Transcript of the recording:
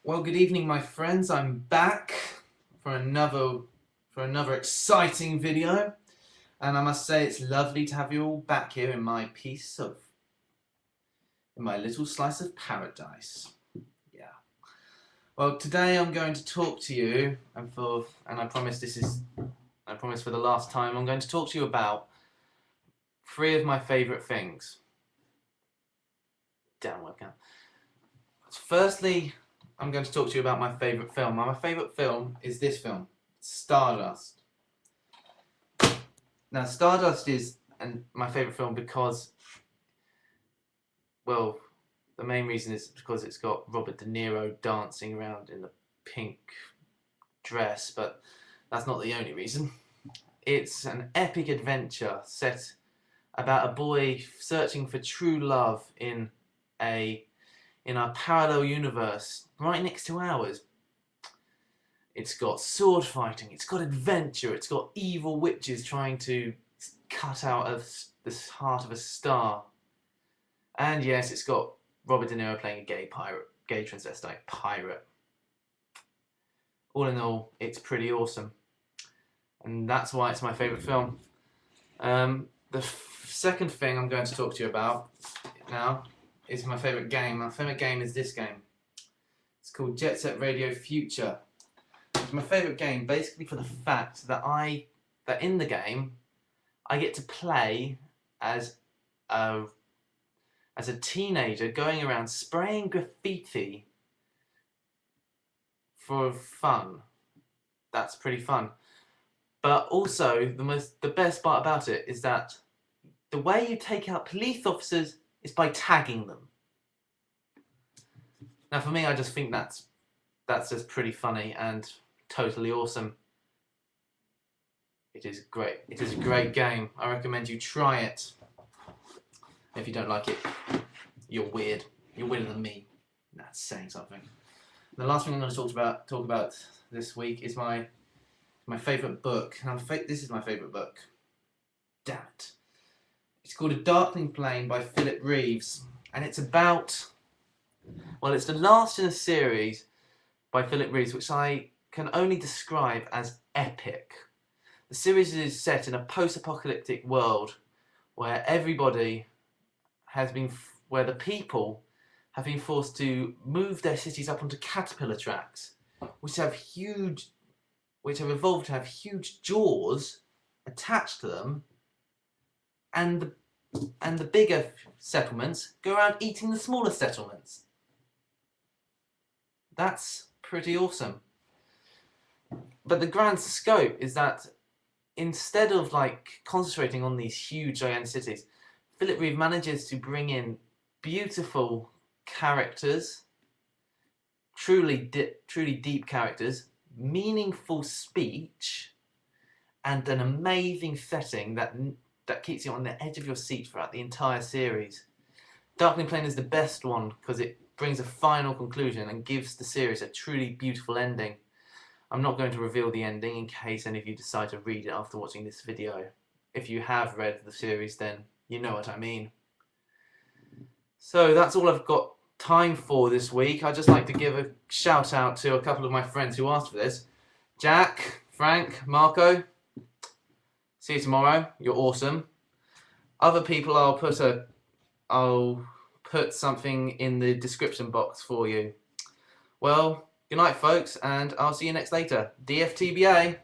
Well, good evening, my friends. I'm back for another exciting video, and I must say it's lovely to have you all back here in my little slice of paradise. Yeah. Well, today I'm going to talk to you, and I promise for the last time, I'm going to talk to you about three of my favourite things. Damn webcam. Firstly, I'm going to talk to you about my favourite film. My favourite film is this film, Stardust. Now, Stardust is my favourite film because, well, the main reason is because it's got Robert De Niro dancing around in a pink dress, but that's not the only reason. It's an epic adventure set about a boy searching for true love in a parallel universe right next to ours. It's got sword fighting, it's got adventure, it's got evil witches trying to cut out of the heart of a star. And yes, it's got Robert De Niro playing a gay transvestite pirate. All in all, it's pretty awesome. And that's why it's my favourite film. The second thing I'm going to talk to you about now is my favourite game. My favourite game is this game. It's called Jet Set Radio Future. It's my favourite game basically for the fact that in the game I get to play as a teenager going around spraying graffiti for fun. That's pretty fun. But also the best part about it is that the way you take out police officers is by tagging them. Now for me, I just think that's just pretty funny and totally awesome. It is great. It is a great game. I recommend you try it. If you don't like it, you're weird. You're weirder than me. That's saying something. The last thing I'm going to talk about this week is my favourite book. This is my favourite book. Damn it. It's called A Darkling Plane by Philip Reeves, and it's about, well, it's the last in a series by Philip Reeves, which I can only describe as epic. The series is set in a post-apocalyptic world where where the people have been forced to move their cities up onto caterpillar tracks, which have evolved to have huge jaws attached to them, and the bigger settlements go around eating the smaller settlements. That's pretty awesome. But the grand scope is that instead of concentrating on these huge gigantic cities, Philip Reeves manages to bring in beautiful characters, truly deep characters, meaningful speech, and an amazing setting that keeps you on the edge of your seat throughout the entire series. Darkling Plane is the best one because it brings a final conclusion and gives the series a truly beautiful ending. I'm not going to reveal the ending in case any of you decide to read it after watching this video. If you have read the series, then you know what I mean. So that's all I've got time for this week. I'd just like to give a shout out to a couple of my friends who asked for this. Jack, Frank, Marco. See you tomorrow. You're awesome. Other people, I'll put something in the description box for you. Well, good night, folks, and I'll see you later. DFTBA.